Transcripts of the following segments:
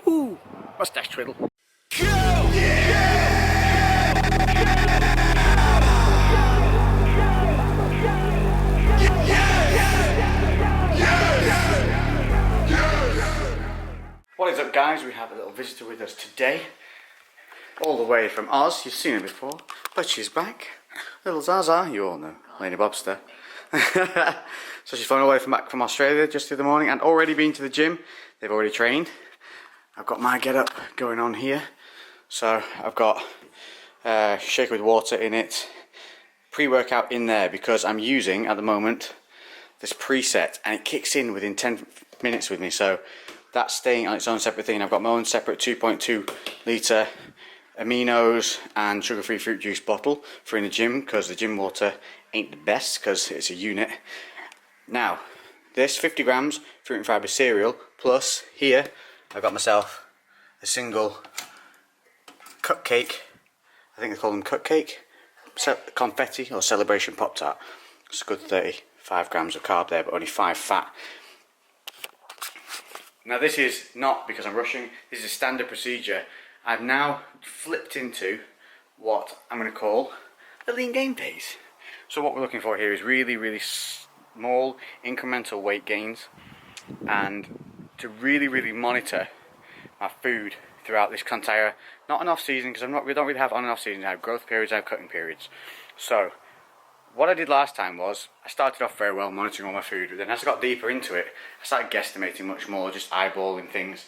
Ooh, mustache twiddle. What is up, guys? We have a little visitor with us today, all the way from Oz. You've seen her before, but she's back. Little Zaza, you all know, Lady Bobster. So she's flown away back from Australia just the other morning and already been to the gym. They've already trained. I've got my get up going on here. So I've got shake with water in it, pre-workout in there, because I'm using at the moment this preset and it kicks in within 10 minutes with me. So that's staying on its own separate thing. I've got my own separate 2.2 litre aminos and sugar-free fruit juice bottle for in the gym, because the gym water ain't the best because it's a unit. Now, this 50 grams fruit and fibre cereal, plus here I've got myself a single cupcake, I think they call them cupcake, confetti or celebration Pop-Tart. It's a good 35 grams of carb there, but only 5 fat. Now this is not because I'm rushing, this is a standard procedure. I've now flipped into what I'm going to call the lean game phase. So what we're looking for here is really small incremental weight gains, and to really monitor my food throughout this entire, not an off season, because we don't really have on and off season. I have growth periods, I have cutting periods. So what I did last time was I started off very well monitoring all my food, but then as I got deeper into it I started guesstimating much more, just eyeballing things,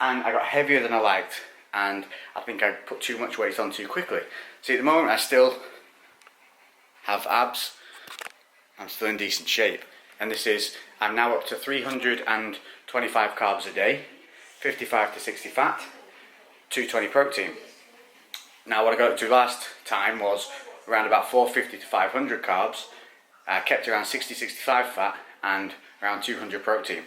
and I got heavier than I liked, and I think I put too much weight on too quickly. See, at the moment I still have abs, I'm still in decent shape, and I'm now up to 325 carbs a day, 55 to 60 fat, 220 protein. Now what I got to last time was around about 450 to 500 carbs, kept around 60-65 fat and around 200 protein.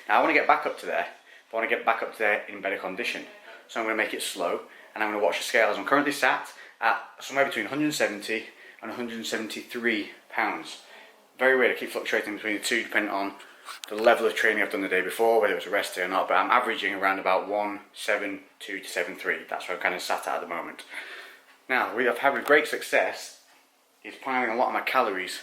Now I want to get back up to there, but I want to get back up to there in better condition. So I'm going to make it slow, and I'm going to watch the scales. I'm currently sat at somewhere between 170 and 173 pounds. Very weird, I keep fluctuating between the two depending on the level of training I've done the day before, whether it was a rest day or not, but I'm averaging around about 172 to 73. That's where I'm kind of sat at the moment. Now, we have had great success is planning a lot of my calories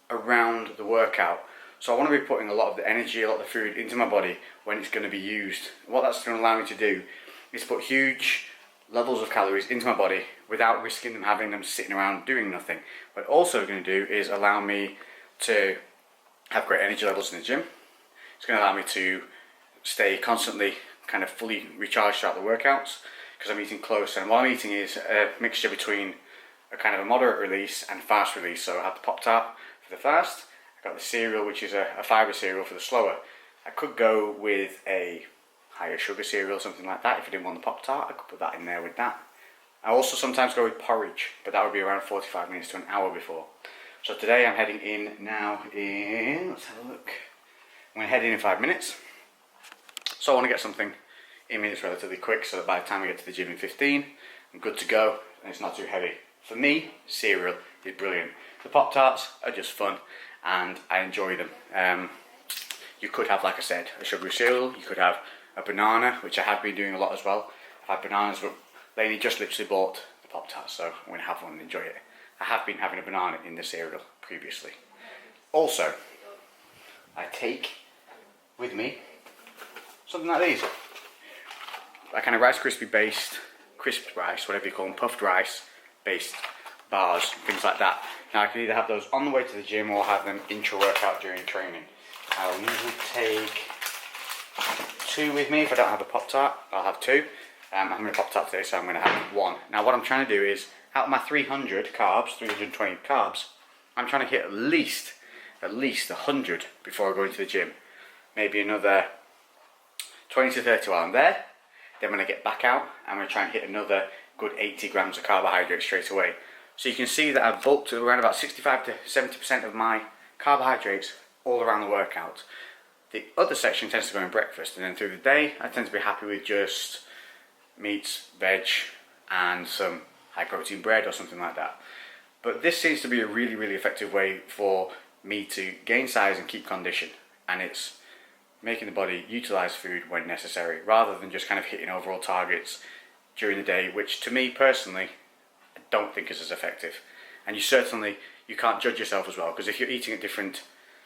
around the workout. So I want to be putting a lot of the energy, a lot of the food into my body when it's going to be used. What that's going to allow me to do is put huge levels of calories into my body without risking having them sitting around doing nothing. What it's also going to do is allow me to have great energy levels in the gym. It's going to allow me to stay constantly kind of fully recharged throughout the workouts, because I'm eating close, and what I'm eating is a mixture between a kind of a moderate release and fast release. So I have the Pop-Tart for the fast, I've got the cereal which is a fibre cereal for the slower. I could go with a higher sugar cereal or something like that. If I didn't want the Pop-Tart, I could put that in there with that. I also sometimes go with porridge, but that would be around 45 minutes to an hour before. So today I'm heading in now in, let's have a look, I'm going to head in 5 minutes. So I want to get something in me that's relatively quick, so that by the time I get to the gym in 15, I'm good to go and it's not too heavy. For me, cereal is brilliant. The Pop-Tarts are just fun and I enjoy them. You could have, like I said, a sugary cereal, you could have a banana, which I have been doing a lot as well. I've had bananas, but Lainey just literally bought the Pop-Tarts, so I'm going to have one and enjoy it. I have been having a banana in the cereal previously. Also, I take with me something like these. A kind of Rice Krispie based, crisped rice, whatever you call them, puffed rice based bars, things like that. Now I can either have those on the way to the gym or have them intra-workout during training. I'll usually take 2 with me. If I don't have a Pop-Tart, I'll have 2. I'm having a Pop-Tart today, so I'm going to have 1. Now what I'm trying to do is, out of my 300 carbs, 320 carbs, I'm trying to hit at least 100 before I go into the gym. Maybe another 20 to 30 while I'm there. Then when I get back out, I'm going to try and hit another good 80 grams of carbohydrates straight away. So you can see that I've bulked around about 65 to 70% of my carbohydrates all around the workout. The other section tends to go in breakfast, and then through the day I tend to be happy with just meats, veg and some high protein bread or something like that. But this seems to be a really effective way for me to gain size and keep condition, and it's making the body utilize food when necessary, rather than just kind of hitting overall targets during the day, which to me personally, I don't think is as effective. And you can't judge yourself as well, because if you're eating at different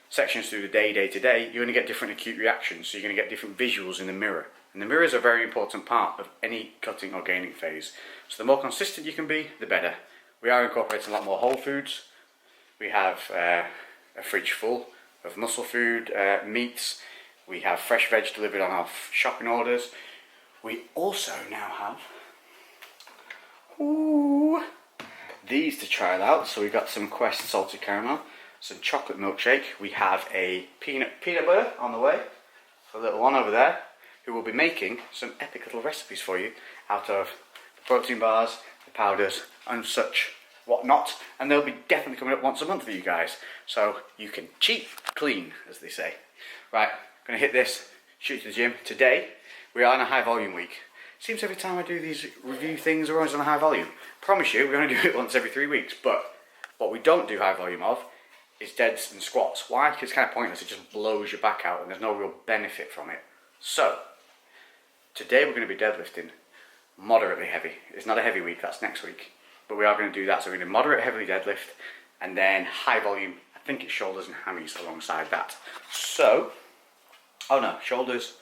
sections through the day to day, you're going to get different acute reactions, so you're going to get different visuals in the mirror. And the mirror is a very important part of any cutting or gaining phase. So the more consistent you can be, the better. We are incorporating a lot more whole foods. We have a fridge full of muscle food, meats. We have fresh veg delivered on our shopping orders. We also now have these to try out. So we've got some Quest salted caramel, some chocolate milkshake. We have a peanut butter on the way for a little one over there, who will be making some epic little recipes for you out of the protein bars, the powders, and such whatnot. And they'll be definitely coming up once a month for you guys, so you can cheat clean, as they say. Right, gonna hit this, shoot to the gym. Today we are in a high volume week. Seems every time I do these review things, we're always on a high volume. Promise you, we only do it once every 3 weeks. But what we don't do high volume of is deads and squats. Why? Because it's kind of pointless. It just blows your back out and there's no real benefit from it. So today we're going to be deadlifting moderately heavy. It's not a heavy week, that's next week. But we are going to do that. So we're going to moderate heavily deadlift and then high volume, I think it's shoulders and hammies alongside that. So, oh no, shoulders,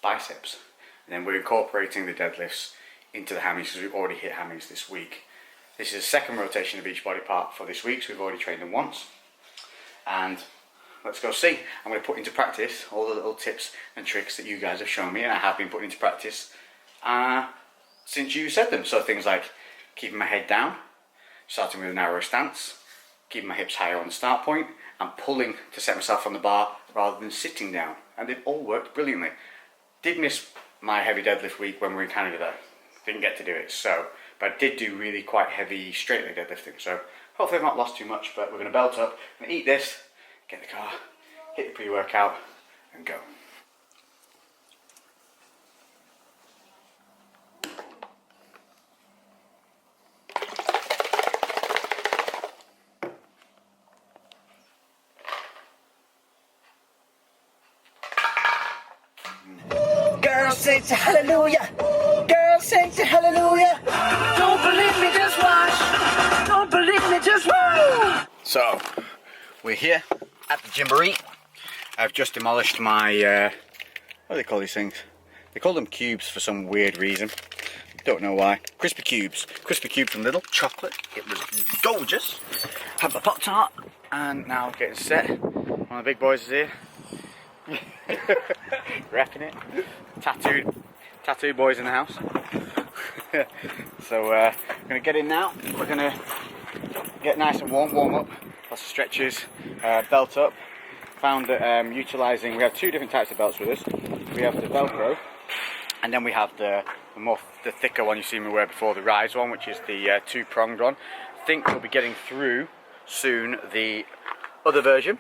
biceps. And then we're incorporating the deadlifts into the hammies because we've already hit hammies this week. This is the second rotation of each body part for this week, so we've already trained them once. And let's go see. I'm going to put into practice all the little tips and tricks that you guys have shown me, and I have been putting into practice since you said them. So things like keeping my head down, starting with a narrow stance, keeping my hips higher on the start point, and pulling to set myself on the bar rather than sitting down. And they've all worked brilliantly. Did miss my heavy deadlift week when we were in Canada though. Didn't get to do it, but I did do really quite heavy straight leg deadlifting. So hopefully I've not lost too much, but we're going to belt up, I'm going to eat this, get in the car, hit the pre-workout and go. Girls sing to hallelujah. Girls sing to hallelujah. Don't believe me, just watch. Don't believe me, just watch. So, we're here at the Gymboree. I've just demolished my, what do they call these things? They call them cubes for some weird reason. Don't know why. Crispy cubes. Crispy cube from Lidl. Chocolate. It was gorgeous. Have my Pop-Tart. And now getting set. One of the big boys is here. Repping it. Tattooed boys in the house. So we're going to get in now. We're going to get nice and warm up. Lots of stretches. Belt up. Found that utilising, we have two different types of belts with us. We have the Velcro, and then we have the thicker one you've seen me wear before, the Rise one, which is the two-pronged one. I think we'll be getting through soon the other version,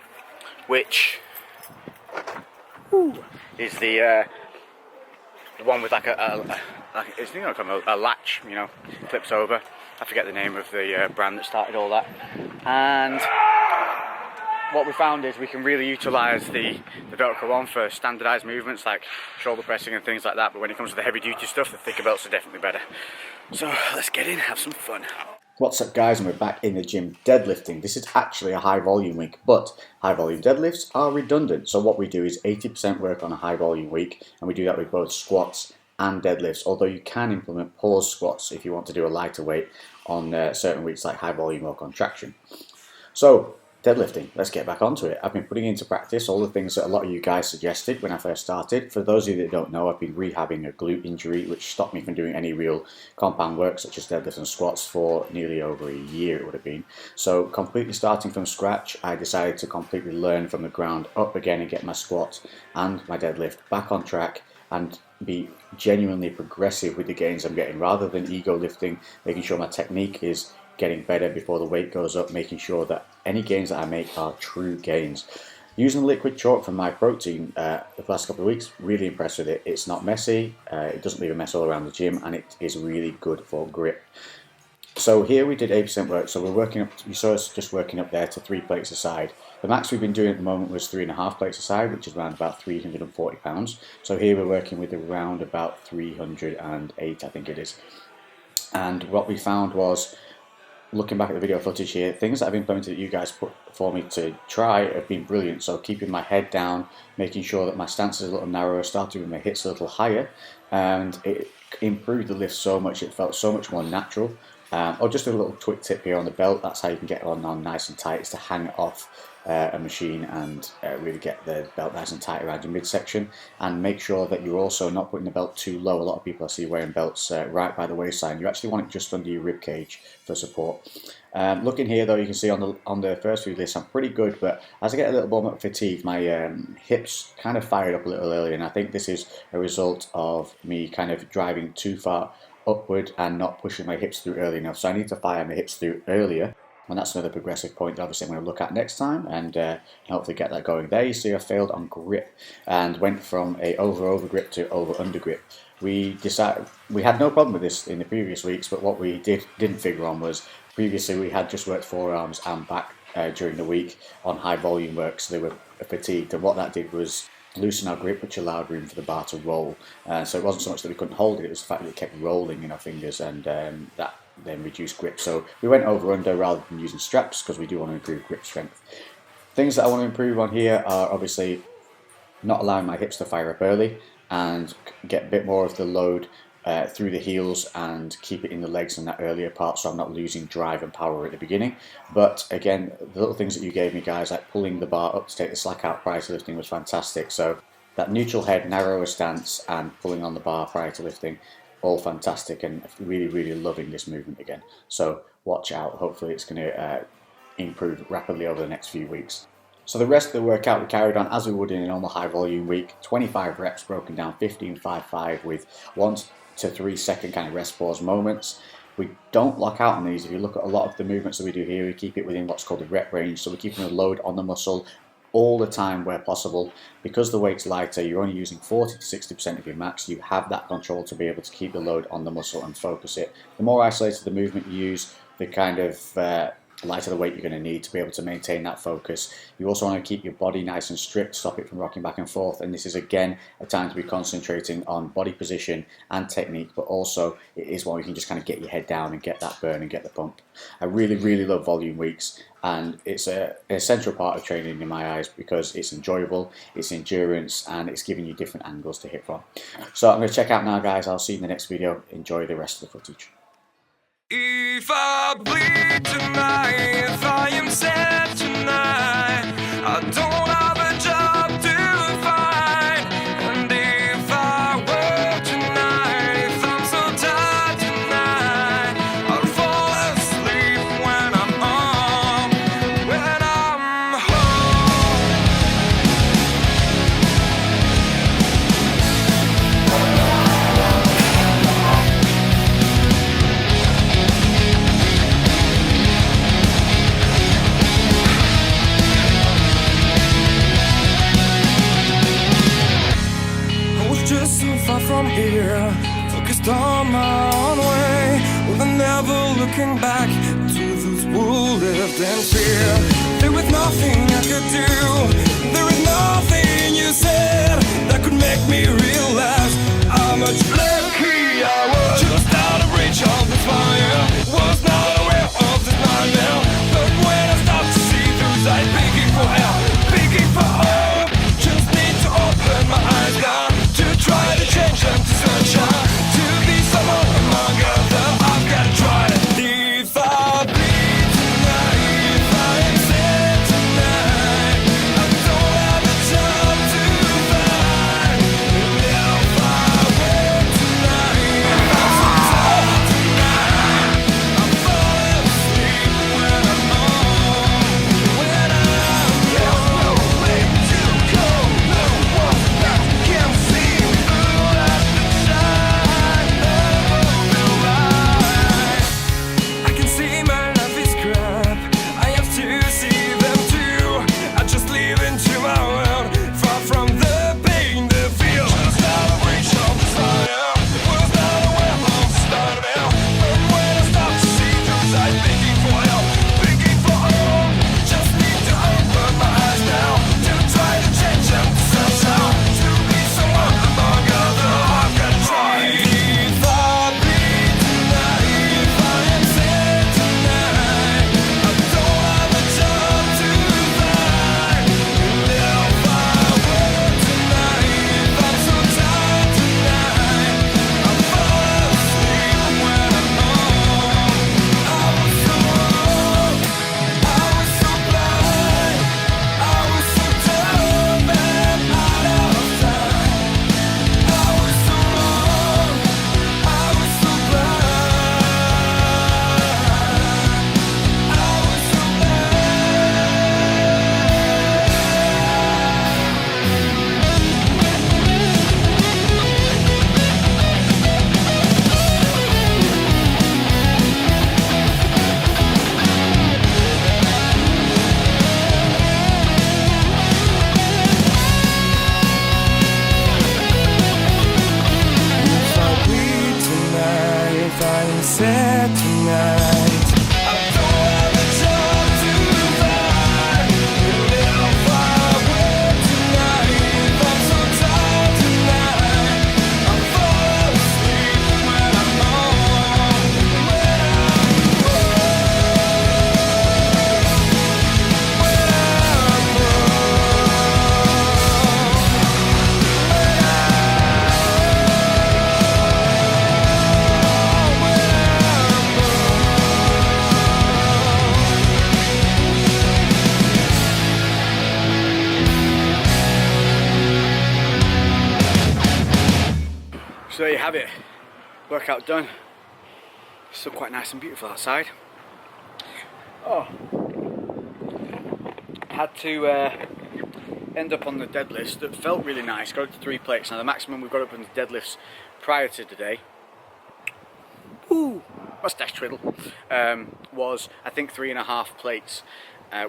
which is the one with like it's a latch, you know, clips over. I forget the name of the brand that started all that. And what we found is we can really utilise the Velcro on for standardised movements like shoulder pressing and things like that, but when it comes to the heavy duty stuff, the thicker belts are definitely better. So let's get in, have some fun. What's up guys, and we're back in the gym deadlifting. This is actually a high volume week, but high volume deadlifts are redundant. So what we do is 80% work on a high volume week, and we do that with both squats and deadlifts, although you can implement pause squats if you want to do a lighter weight on certain weeks like high volume or contraction. So deadlifting, let's get back onto it. I've been putting into practice all the things that a lot of you guys suggested when I first started. For those of you that don't know, I've been rehabbing a glute injury which stopped me from doing any real compound work such as deadlifts and squats for nearly over a year it would have been. So completely starting from scratch, I decided to completely learn from the ground up again and get my squat and my deadlift back on track and be genuinely progressive with the gains I'm getting, rather than ego lifting, making sure my technique is getting better before the weight goes up, making sure that any gains that I make are true gains. Using the liquid chalk from my protein the last couple of weeks, really impressed with it. It's not messy, it doesn't leave a mess all around the gym, and it is really good for grip. So here we did 8% work, so we're working up, you saw us just working up there to 3 plates a side. The max we've been doing at the moment was 3.5 plates a side, which is around about 340 pounds. So here we're working with around about 308, I think it is. And what we found was, looking back at the video footage here, things that I've implemented that you guys put for me to try have been brilliant. So keeping my head down, making sure that my stance is a little narrower, starting with my hips a little higher, and it improved the lift so much, it felt so much more natural. Or just a little quick tip here on the belt, that's how you can get it on nice and tight, is to hang it off a machine and really get the belt nice and tight around your midsection, and make sure that you're also not putting the belt too low. A lot of people I see wearing belts right by the waistline. You actually want it just under your rib cage for support. Looking here though, you can see on the first few lists I'm pretty good, but as I get a little more fatigued, my hips kind of fired up a little earlier, and I think this is a result of me kind of driving too far upward and not pushing my hips through early enough. So I need to fire my hips through earlier, and that's another progressive point that obviously I'm going to look at next time, and hopefully get that going. There you see I failed on grip and went from a over grip to over grip. We had no problem with this in the previous weeks, but what we didn't figure on was previously we had just worked forearms and back during the week on high volume work, so they were fatigued, and what that did was loosen our grip, which allowed room for the bar to roll. So it wasn't so much that we couldn't hold it was the fact that it kept rolling in our fingers, and that then reduced grip. So we went over under rather than using straps, because we do want to improve grip strength. Things that I want to improve on here are obviously not allowing my hips to fire up early, and get a bit more of the load through the heels and keep it in the legs in that earlier part, so I'm not losing drive and power at the beginning. But again, the little things that you gave me, guys, like pulling the bar up to take the slack out prior to lifting, was fantastic. So that neutral head, narrower stance, and pulling on the bar prior to lifting, all fantastic, and really loving this movement again. So watch out, hopefully it's going to improve rapidly over the next few weeks. So the rest of the workout we carried on as we would in a normal high volume week. 25 reps broken down 15-5-5 with 1 to 3 second kind of rest pause moments. We don't lock out on these. If you look at a lot of the movements that we do here, we keep it within what's called the rep range, so we're keeping a load on the muscle all the time where possible. Because the weight's lighter, you're only using 40 to 60% of your max. You have that control to be able to keep the load on the muscle and focus it. The more isolated the movement you use, the kind of lighter the weight you're going to need to be able to maintain that focus. You also want to keep your body nice and strict, stop it from rocking back and forth, and this is again a time to be concentrating on body position and technique, but also it is one where you can just kind of get your head down and get that burn and get the pump. I really love volume weeks, and it's an essential part of training in my eyes, because it's enjoyable, it's endurance, and it's giving you different angles to hit from. So I'm going to check out now, guys. I'll see you in the next video. Enjoy the rest of the footage. If I bleed tonight, if I am sad tonight, I don't have a job to find. And if I work tonight, if I'm so tired tonight, I'll fall asleep when I'm home, when I'm home. Just so far from here, focused on my own way, with never looking back to those who lived in fear. There was nothing I could do, there was nothing you said that could make me realize how much lucky I was. Just out of reach of this fire, was not aware of this nightmare, but when I stopped to see through sight, begging for help, begging for hope, just need to open my eyes down, try to change them to sunshine, to be someone among others. I've got to try it. If I bleed tonight, if I am sad tonight, I don't have a job to find. And if I work tonight, if I'm so tired tonight, said tonight. I don't have a job to find, and if I went tonight, I'm so tired tonight. I fall asleep when I'm home, when I'm So there you have it, workout done. Still quite nice and beautiful outside. Oh, had to end up on the deadlifts that felt really nice. Got up to 3 plates. Now the maximum we've got up on the deadlifts prior to today, ooh, mustache twiddle, was I think 3.5 plates.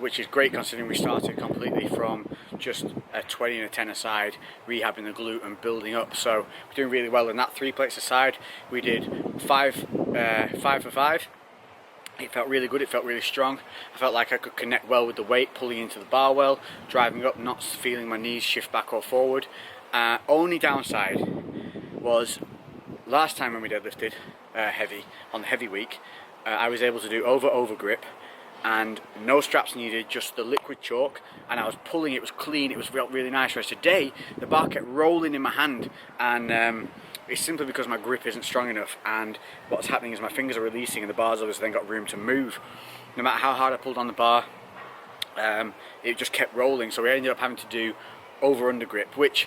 Which is great considering we started completely from just a 20 and a 10 aside, rehabbing the glute and building up. So we're doing really well in that. 3 plates aside, we did 5 for 5. It felt really good, it felt really strong. I felt like I could connect well with the weight, pulling into the bar well, driving up, not feeling my knees shift back or forward. Only downside was last time when we deadlifted heavy, on the heavy week, I was able to do over grip and no straps needed, just the liquid chalk, and I was pulling, it was clean, it was felt really nice. Whereas today the bar kept rolling in my hand, and it's simply because my grip isn't strong enough, and what's happening is my fingers are releasing and the bar's obviously then got room to move. No matter how hard I pulled on the bar, it just kept rolling, so we ended up having to do over-under grip, which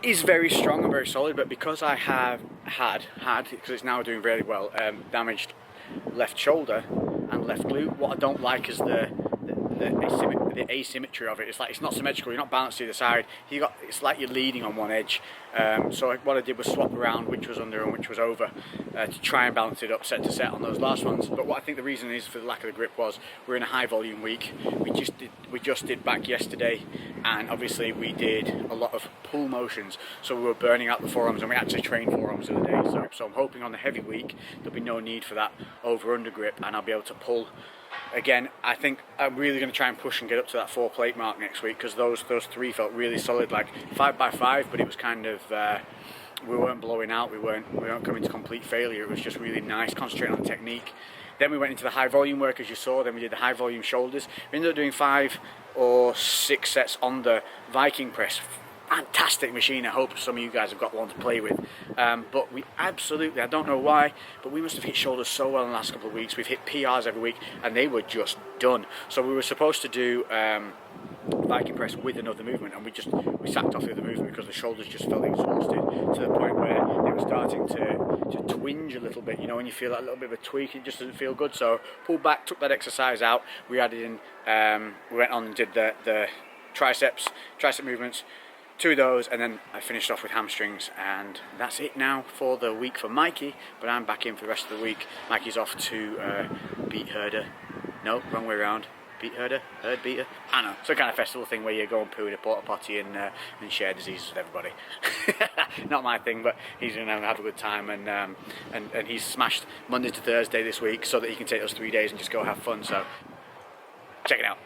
is very strong and very solid, but because I have had, because it's now doing really well, damaged left shoulder and left glute, what I don't like is the asymmetry of it. It's like it's not symmetrical, you're not balanced to the side, it's like you're leaning on one edge. So what I did was swap around which was under and which was over to try and balance it up set to set on those last ones. But what I think the reason is for the lack of the grip was we're in a high volume week. We just did back yesterday, and obviously we did a lot of pull motions, so we were burning out the forearms, and we actually trained forearms the other day. So I'm hoping on the heavy week there'll be no need for that over-under grip, and I'll be able to pull. Again, I think I'm really going to try and push and get up to that 4 plate mark next week, because those 3 felt really solid, like 5x5, but it was kind of we weren't blowing out, we weren't coming to complete failure. It was just really nice, concentrating on the technique. Then we went into the high volume work, as you saw. Then we did the high volume shoulders. We ended up doing 5 or 6 sets on the Viking press. Fantastic machine. I hope some of you guys have got one to play with. But we absolutely, I don't know why, but we must have hit shoulders so well in the last couple of weeks. We've hit PRs every week, and they were just done. So we were supposed to do Viking press with another movement, and we sacked off the other movement because the shoulders just felt exhausted to the point where they were starting to twinge a little bit. You know, when you feel that little bit of a tweak, it just doesn't feel good. So pulled back, took that exercise out. We added in, we went on and did the tricep movements. 2 of those, and then I finished off with hamstrings, and that's it now for the week for Mikey. But I'm back in for the rest of the week. Mikey's off to beat herder. No, wrong way around. Beat herder, herd beater. I don't know, some kind of festival thing where you go and poo in a porta potty and share diseases with everybody. Not my thing, but he's going to have a good time, and he's smashed Monday to Thursday this week so that he can take those 3 days and just go have fun. So check it out.